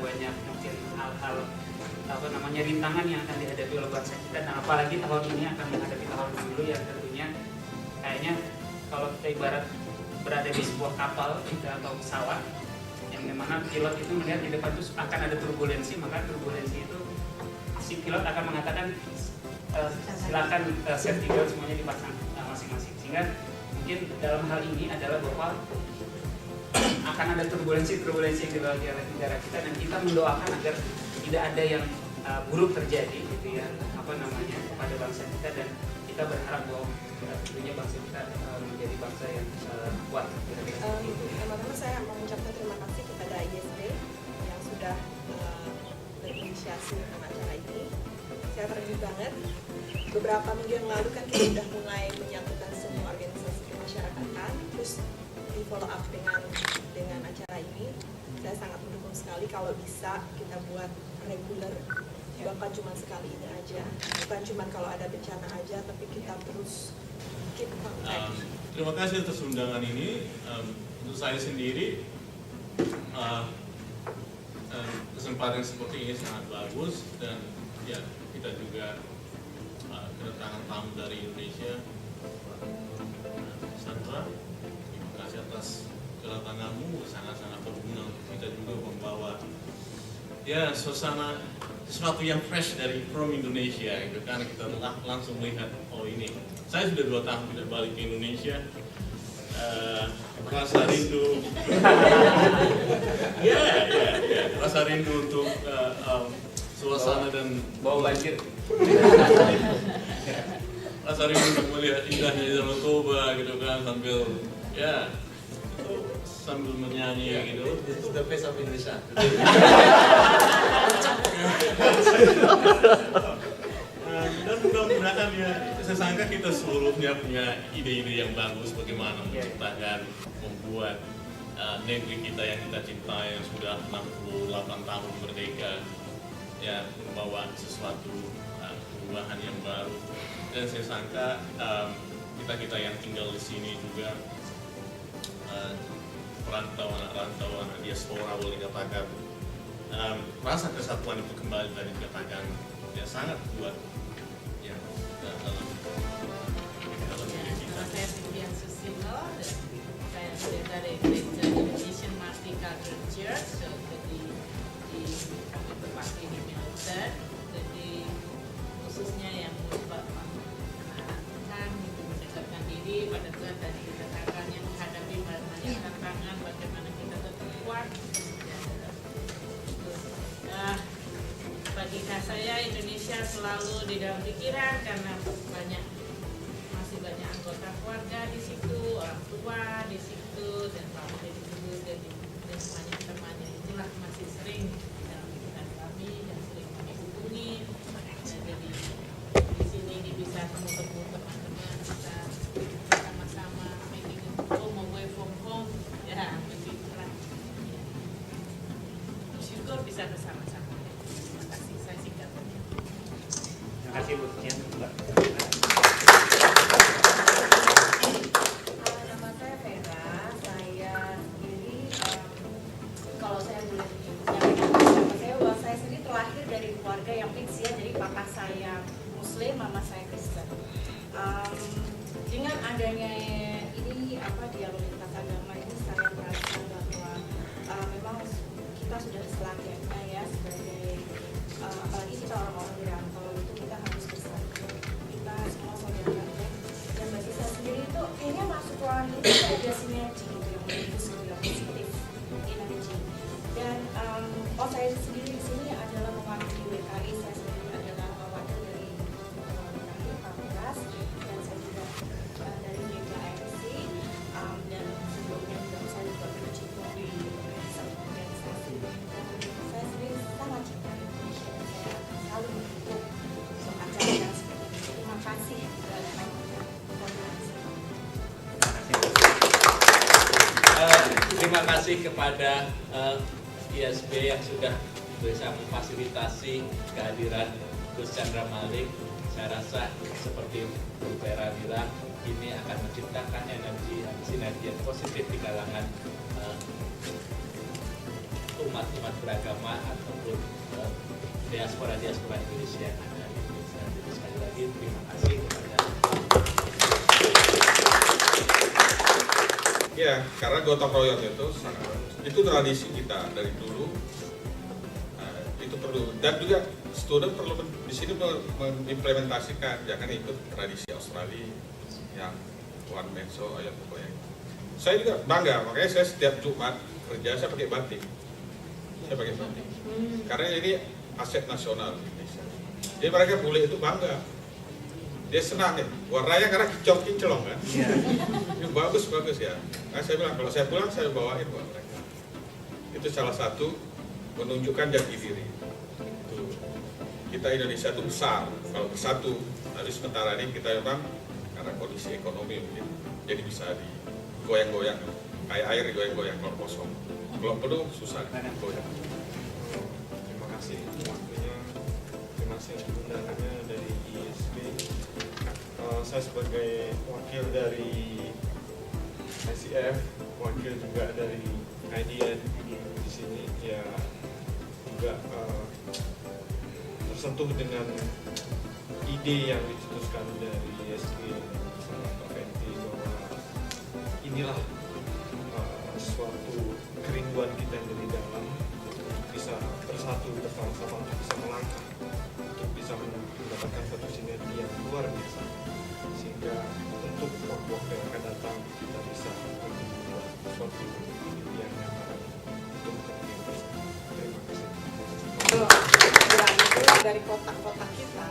banyak mungkin hal-hal rintangan yang akan dihadapi oleh bangsa kita, dan apalagi tahun ini akan menghadapi tahun pemilu yang tentunya kayaknya kalau kita ibarat berada di sebuah kapal gitu, atau pesawat yang dimana pilot itu melihat di depan itu akan ada turbulensi, maka turbulensi itu si pilot akan mengatakan silakan safety belt semuanya dipasang masing-masing, sehingga mungkin dalam hal ini adalah bahwa akan ada turbulensi yang dilalui oleh negara kita, dan kita mendoakan agar tidak ada yang buruk terjadi gitu ya kepada bangsa kita, dan kita berharap bahwa tentunya bangsa kita menjadi bangsa yang kuat. Pertama-tama saya mau mengucapkan terima kasih kepada ISB yang sudah berinisiasi dengan acara ini. Saya terkejut banget. Beberapa minggu yang lalu kan kita sudah mulai menyatukan semua organisasi kemasyarakatan, terus di follow up dengan acara ini. Saya sangat mendukung sekali kalau bisa kita buat reguler, bukan cuma sekali ini aja, bukan cuma kalau ada bencana aja, tapi kita terus keep contact. Terima kasih atas undangan ini. Untuk saya sendiri, kesempatan seperti ini sangat bagus, dan ya kita juga kedatangan tamu dari Indonesia. Sandra, terima kasih atas kedatanganmu, sangat-sangat berguna untuk kita juga membawa ya suasana sesuatu yang fresh dari from Indonesia gitu, karena kita langsung melihat oh ini. Saya sudah 2 tahun tidak balik ke Indonesia, rasa rindu rasa rindu untuk suasana dan bawa banjir. Rasa rindu untuk melihat indahnya Danau Toba gitu kan, sambil menyanyi gitu. It's the face of Indonesia. Dan mudah-mudahan ya, saya sangka kita seluruhnya punya ide-ide yang bagus bagaimana menciptakan, membuat negeri kita yang kita cintai yang sudah 68 tahun merdeka, ya membawa sesuatu perubahan yang baru. Dan saya sangka kita yang tinggal di sini juga anak diaspora boleh dikatakan rasa kesatuan itu kembali tadi dikatakan ya sangat kuat ya dalam diri kita. Saya Sylvia Susilo, saya pendeta dari Gereja Indonesian Multicultural Church, jadi kami berbakti di Milton, jadi khususnya yang anak-anak mendekatkan diri pada Tuhan, tadi dikatakan yang menghadapi banyak tantangan, bagaimana kita tetap kuat. Bagi saya Indonesia selalu di dalam pikiran karena masih banyak anggota keluarga di situ, orang tua di situ, dan family di situ, dan banyak temannya itulah masih sering dalam pikiran kami dan sering kami hubungi. Jadi di sini bisa ketemu teman-teman, kita sama-sama making home away from home, ya begitulah. Bersyukur bisa bersama-sama. Terima kasih Bu. Ya, Mbak. Nama saya Vera. Saya sendiri, kalau saya boleh saya sendiri terlahir dari keluarga yang mix ya. Jadi papa saya Muslim, mama saya Kristen. Dengan adanya ini dialog lintas agama ini, saya merasa bahwa memang kita sudah selayaknya ya sebagai apalagi kita orang-orang di rantau itu kita harus bersatu, kita semua saudara. Dan bagi saya sendiri itu kayaknya masuk ruangan ini ada sinergi gitu yang menembus ke positif energi. Dan saya sendiri di sini adalah mewakili WKI, saya sendiri adalah wakil dari WKI Pamperas, dan saya juga dari Gereja AFC, dan sebelumnya juga saya juga berkecimpung di satu organisasi. Saya sendiri sangat cinta Indonesia, saya selalu mendukung untuk acara yang seperti ini. Terima kasih Terima kasih kepada ISB yang sudah bisa memfasilitasi kehadiran Gus Chandra Malik. Saya rasa seperti Bu Vera bilang, ini akan menciptakan energi sinergi yang positif di kalangan umat-umat beragama ataupun diaspora-diaspora Indonesia yang ada di Indonesia. Jadi sekali lagi terima kasih kepada ya, karena gotong royong itu tradisi kita dari dulu. Itu perlu, dan juga student perlu di sini mengimplementasikan, jangan ikut tradisi Australia yang one man show ya pokoknya. Saya juga bangga, makanya saya setiap Jumat kerja saya pakai batik. Saya pakai batik. Karena ini aset nasional Indonesia. Jadi mereka bule itu bangga. Dia senang ya, warnanya karena kinclong kan. Ini bagus ya. Nah, saya bilang kalau saya pulang saya bawain buat mereka. Itu salah satu menunjukkan jati diri. Itu. Kita Indonesia itu besar, kalau bersatu. Tapi sementara ini kita memang karena kondisi ekonomi mungkin jadi bisa digoyang-goyang, kayak air digoyang-goyang kalau kosong. Kalau penuh susah goyang. Terima kasih waktunya, terima kasih undangannya dari ISB. Saya sebagai wakil dari ICF, wakil juga dari IDN di sini ya juga tersentuh dengan ide yang dicetuskan dari ISB Pak Fenty bahwa inilah suatu kerinduan kita yang dari dalam bisa bersatu bersama-sama untuk bisa melangkah untuk bisa mendapatkan satu sinergi yang luar biasa sehingga untuk waktu yang akan datang kita bisa membuat suatu yang nyata untuk kepentingan bersama. Terima kasih. Keluar dari kotak-kotak kita,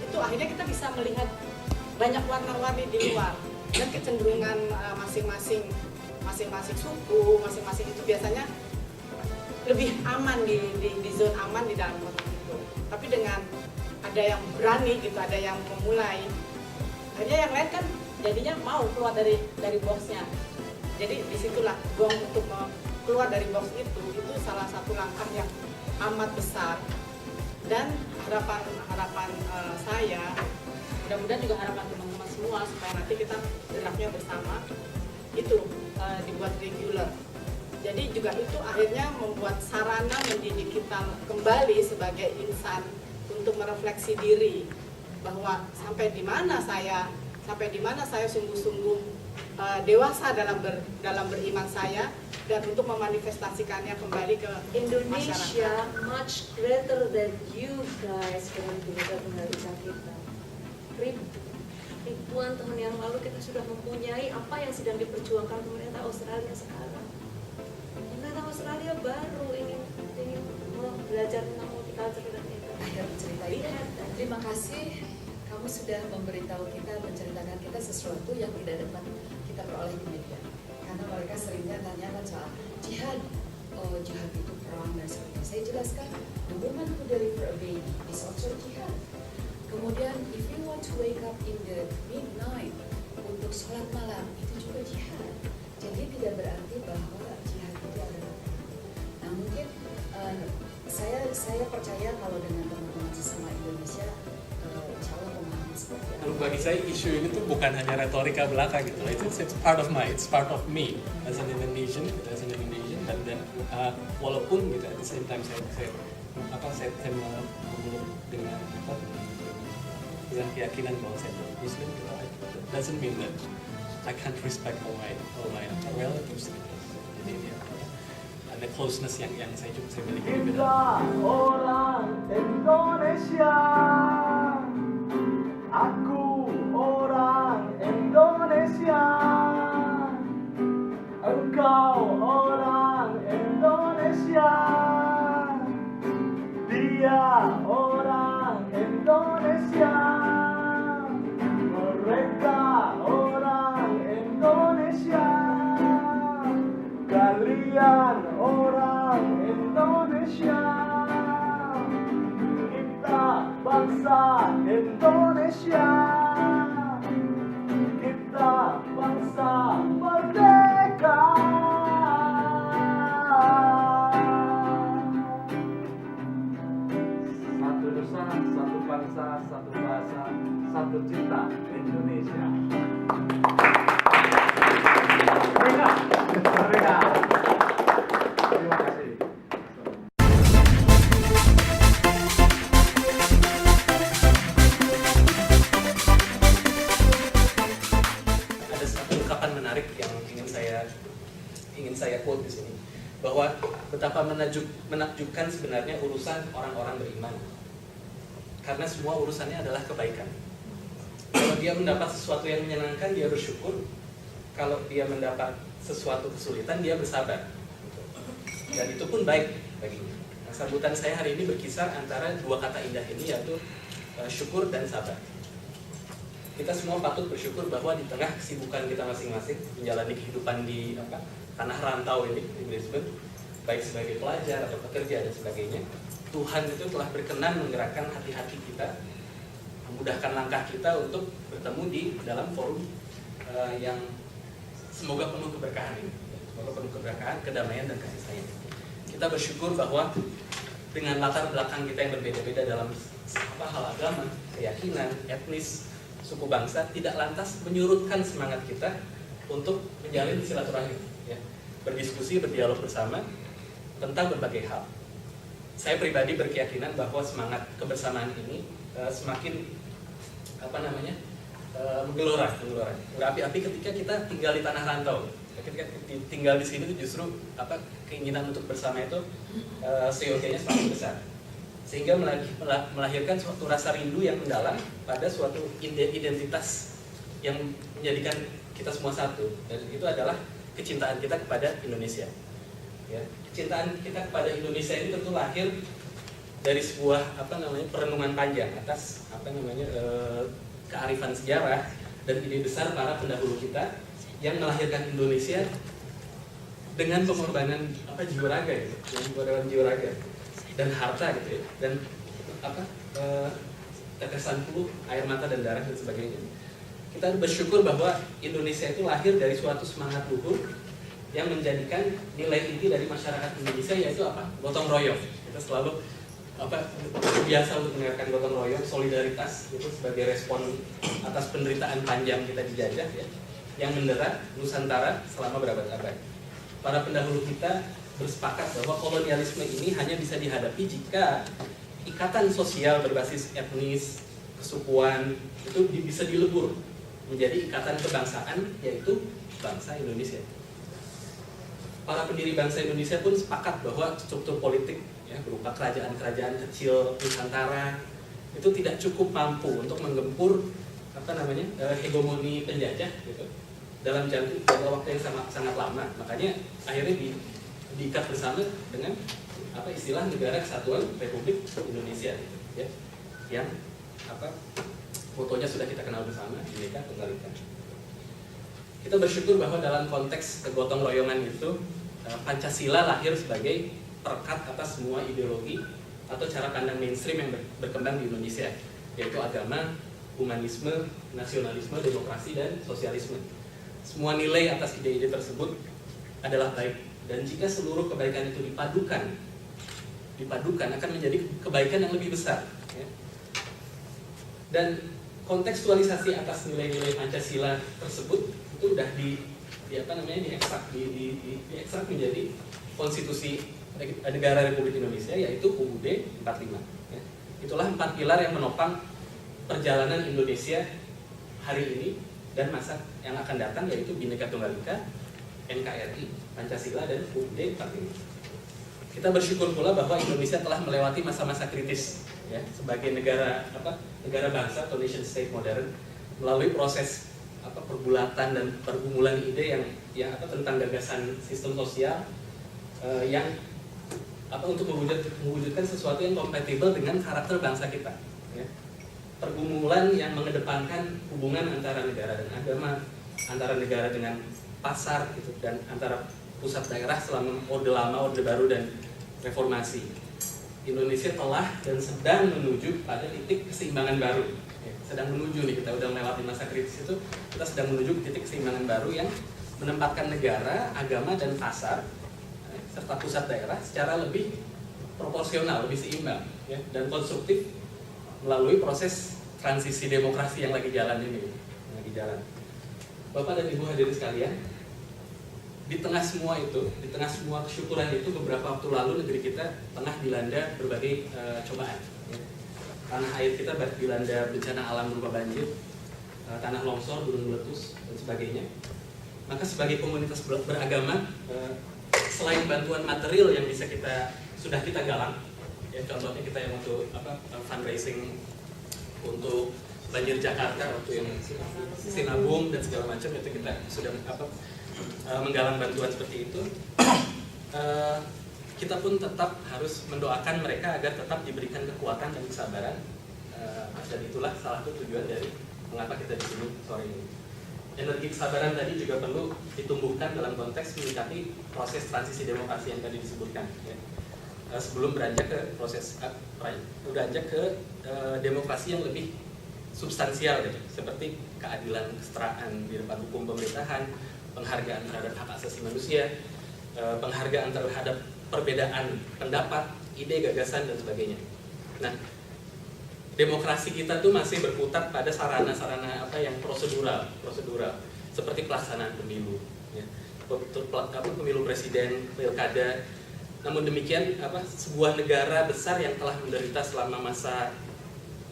itu akhirnya kita bisa melihat banyak warna-warni di luar dan kecenderungan masing-masing suku, masing-masing itu biasanya lebih aman di zona aman di dalam kotak itu. Tapi dengan ada yang berani gitu, ada yang memulai, akhirnya yang lain kan jadinya mau keluar dari boxnya. Jadi disitulah gong untuk keluar dari box itu salah satu langkah yang amat besar. Dan harapan saya, mudah-mudahan juga harapan teman-teman semua supaya nanti kita geraknya bersama itu dibuat regular. Jadi juga itu akhirnya membuat sarana mendidik kita kembali sebagai insan untuk merefleksi diri bahwa sampai di mana saya sungguh-sungguh dewasa dalam beriman saya dan untuk memanifestasikannya kembali ke Indonesia masyarakat. much greater than you guys dalam Bhinneka Tunggal Ika kita. Ribuan tahun yang lalu kita sudah mempunyai apa yang sedang diperjuangkan pemerintah Australia sekarang. Pemerintah Australia baru ingin belajar tentang multicultural dan akhir cerita ini. Terima kasih kamu sudah memberitahu kita, menceritakan kita sesuatu yang tidak dapat kita peroleh di media. Karena mereka seringnya tanyakan soal jihad. Oh, jihad itu perang dan sebagainya. Saya jelaskan, the woman who deliver a baby is also jihad. Kemudian, if you want to wake up in the midnight untuk sholat malam, itu juga jihad. Jadi tidak berarti bahwa jihad itu adalah. Nah, mungkin saya percaya kalau dengan teman-teman sesama Indonesia, insya Allah pemahaman seperti itu. Kalau bagi saya isu ini tuh bukan hanya retorika belaka gitu. It's part of me as an Indonesian, dan walaupun gitu at the same time saya memeluk dengan keyakinan bahwa saya Muslim, gitu, it doesn't mean that I can't respect all my relatives. Jadi ini ada closeness yang saya miliki. Kita orang Indonesia, aku orang Indonesia, engkau orang Indonesia, dia orang Indonesia, mereka orang Indonesia, kalian orang Indonesia, kita bangsa Indonesia, kita bangsa merdeka. Satu nusa, satu bangsa, satu bahasa, satu cinta Indonesia. Merdeka! Merdeka! Terima kasih. menakjubkan sebenarnya urusan orang-orang beriman. Karena semua urusannya adalah kebaikan. Kalau dia mendapat sesuatu yang menyenangkan, dia bersyukur. Kalau dia mendapat sesuatu kesulitan, dia bersabar. Dan itu pun baik baginya. Nah, sambutan saya hari ini berkisar antara dua kata indah ini, yaitu syukur dan sabar. Kita semua patut bersyukur bahwa di tengah kesibukan kita masing-masing menjalani kehidupan di tanah rantau ini di Brisbane, baik sebagai pelajar atau pekerja dan sebagainya, Tuhan itu telah berkenan menggerakkan hati-hati kita, memudahkan langkah kita untuk bertemu di dalam forum yang semoga penuh keberkahan ini, semoga penuh keberkahan, kedamaian dan kasih sayang. Kita bersyukur bahwa dengan latar belakang kita yang berbeda-beda dalam hal agama, keyakinan, etnis, suku bangsa, tidak lantas menyurutkan semangat kita untuk menjalin silaturahim, ya, berdiskusi, berdialog bersama tentang berbagai hal. Saya pribadi berkeyakinan bahwa semangat kebersamaan ini semakin menggelora, berapi-api ketika kita tinggal di tanah rantau. Ketika tinggal di sini itu justru keinginan untuk bersama itu seyogianya semakin besar, sehingga melahirkan suatu rasa rindu yang mendalam pada suatu identitas yang menjadikan kita semua satu, dan itu adalah kecintaan kita kepada Indonesia. Ya, kecintaan kita kepada Indonesia ini tentu lahir dari sebuah perenungan panjang atas kearifan sejarah dan ide besar para pendahulu kita yang melahirkan Indonesia dengan pengorbanan jiwa raga, gitu, dengan jiwa raga dan harta, gitu ya, dan tetesan puluh air mata dan darah dan sebagainya. Kita bersyukur bahwa Indonesia itu lahir dari suatu semangat luhur yang menjadikan nilai inti dari masyarakat Indonesia, yaitu gotong royong. Kita selalu biasa untuk mendengarkan gotong royong, solidaritas itu sebagai respon atas penderitaan panjang kita dijajah, ya, yang mendera Nusantara selama berabad-abad. Para pendahulu kita bersepakat bahwa kolonialisme ini hanya bisa dihadapi jika ikatan sosial berbasis etnis, kesukuan itu bisa dilebur menjadi ikatan kebangsaan, yaitu bangsa Indonesia. Para pendiri bangsa Indonesia pun sepakat bahwa struktur politik, ya, berupa kerajaan-kerajaan kecil Nusantara itu tidak cukup mampu untuk menggempur hegemoni penjajah, gitu, dalam jangka waktu yang sangat lama. Makanya akhirnya diikat bersama dengan istilah Negara Kesatuan Republik Indonesia, ya, yang fotonya sudah kita kenal bersama, Bhinneka Tunggal Ika. Kita bersyukur bahwa dalam konteks kegotong royongan itu Pancasila lahir sebagai perekat atas semua ideologi atau cara pandang mainstream yang berkembang di Indonesia, yaitu agama, humanisme, nasionalisme, demokrasi, dan sosialisme. Semua nilai atas ide-ide tersebut adalah baik, dan jika seluruh kebaikan itu dipadukan akan menjadi kebaikan yang lebih besar, ya. Dan kontekstualisasi atas nilai-nilai Pancasila tersebut itu sudah diekstrak menjadi konstitusi negara Republik Indonesia, yaitu UUD 45. Ya. Itulah 4 pilar yang menopang perjalanan Indonesia hari ini dan masa yang akan datang, yaitu Bhinneka Tunggal Ika, NKRI, Pancasila, dan UUD 45. Kita bersyukur pula bahwa Indonesia telah melewati masa-masa kritis, ya, sebagai negara bangsa atau nation state modern, melalui proses pergulatan dan pergumulan ide yang tentang gagasan sistem sosial yang untuk mewujudkan sesuatu yang kompatibel dengan karakter bangsa kita, ya. Pergumulan yang mengedepankan hubungan antara negara dan agama, antara negara dengan pasar, gitu, dan antara pusat daerah selama Orde Lama, Orde Baru, dan Reformasi. Indonesia telah dan sedang menuju pada titik keseimbangan baru. Sedang menuju nih, kita udah melewati masa kritis itu, kita sedang menuju ke titik keseimbangan baru yang menempatkan negara, agama, dan pasar serta pusat daerah secara lebih proporsional, lebih seimbang, ya, dan konstruktif melalui proses transisi demokrasi yang lagi jalan ini, Bapak dan Ibu hadirin sekalian, di tengah semua itu, di tengah semua kesyukuran itu, beberapa waktu lalu negeri kita tengah dilanda berbagai cobaan. Ya. Tanah air kita dilanda bencana alam berupa banjir, tanah longsor, gunung meletus, dan sebagainya. Maka sebagai komunitas beragama, selain bantuan material yang sudah kita galang, ya contohnya kita yang untuk fundraising untuk banjir Jakarta waktu yang Sinabung dan segala macam, itu kita sudah menggalang bantuan seperti itu. Kita pun tetap harus mendoakan mereka agar tetap diberikan kekuatan dan kesabaran, dan itulah salah satu tujuan dari mengapa kita di sini sore ini. Energi kesabaran tadi juga perlu ditumbuhkan dalam konteks menyikapi proses transisi demokrasi yang tadi disebutkan, ya. Sebelum beranjak ke demokrasi yang lebih substansial, gitu, seperti keadilan, kesetaraan di depan hukum pemerintahan, penghargaan terhadap hak asasi manusia, penghargaan terhadap perbedaan pendapat, ide, gagasan, dan sebagainya. Nah, demokrasi kita tuh masih berkutat pada sarana-sarana yang prosedural, seperti pelaksanaan pemilu, ya. Pemilu presiden, pilkada. Namun demikian, sebuah negara besar yang telah menderita selama masa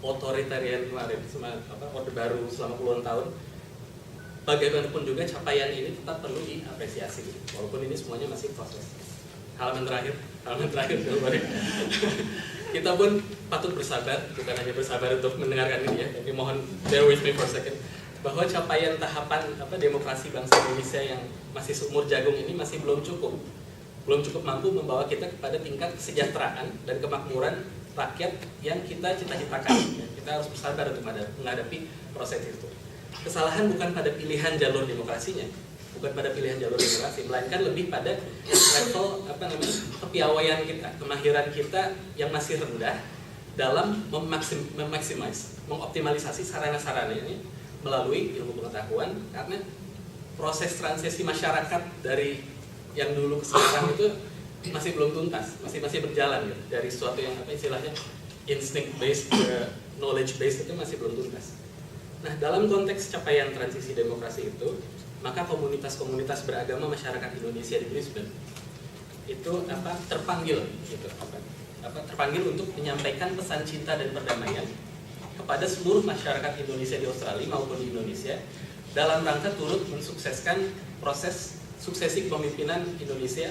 otoritarian kemarin, Orde Baru selama puluhan tahun, bagaimanapun juga capaian ini tetap perlu diapresiasi, walaupun ini semuanya masih proses. Halaman terakhir kita pun patut bersabar, bukan hanya bersabar untuk mendengarkan ini, ya, tapi mohon bear with me for a second, bahwa capaian tahapan demokrasi bangsa Indonesia yang masih seumur jagung ini masih belum cukup mampu membawa kita kepada tingkat kesejahteraan dan kemakmuran rakyat yang kita cita-citakan. Kita harus bersabar untuk menghadapi proses itu. Kesalahan bukan pada pilihan jalur demokrasinya, melainkan lebih pada level kepiawaian kita, kemahiran kita yang masih rendah dalam mengoptimalisasi sarana-sarana ini melalui ilmu pengetahuan, karena proses transisi masyarakat dari yang dulu ke sekarang itu masih belum tuntas, masih berjalan, gitu. Dari sesuatu yang istilahnya instinct based ke knowledge based itu masih belum tuntas. Nah, dalam konteks capaian transisi demokrasi itu, maka komunitas-komunitas beragama masyarakat Indonesia di Brisbane itu terpanggil, gitu, terpanggil untuk menyampaikan pesan cinta dan perdamaian kepada seluruh masyarakat Indonesia di Australia maupun di Indonesia dalam rangka turut mensukseskan proses suksesi kepemimpinan Indonesia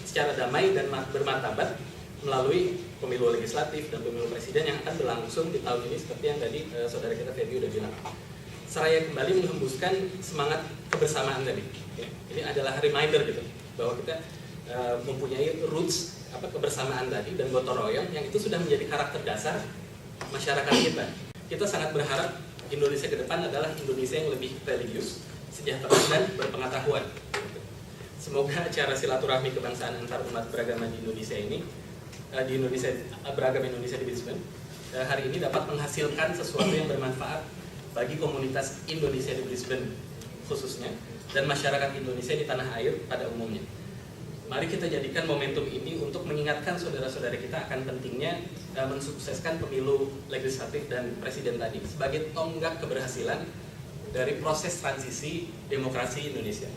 secara damai dan bermartabat melalui pemilu legislatif dan pemilu presiden yang akan berlangsung di tahun ini, seperti yang tadi saudara kita Feby udah bilang. Seraya kembali menghembuskan semangat kebersamaan tadi. Ya, ini adalah reminder, gitu, bahwa kita mempunyai roots kebersamaan tadi dan gotong royong yang itu sudah menjadi karakter dasar masyarakat kita. Kita sangat berharap Indonesia ke depan adalah Indonesia yang lebih religius, sejahtera, dan berpengetahuan. Semoga acara silaturahmi kebangsaan antar umat beragama di Indonesia ini, beragama Indonesia di Brisbane, hari ini dapat menghasilkan sesuatu yang bermanfaat bagi komunitas Indonesia di Brisbane khususnya, dan masyarakat Indonesia di tanah air pada umumnya. Mari kita jadikan momentum ini untuk mengingatkan saudara-saudara kita akan pentingnya mensukseskan pemilu legislatif dan presiden tadi sebagai tonggak keberhasilan dari proses transisi demokrasi Indonesia.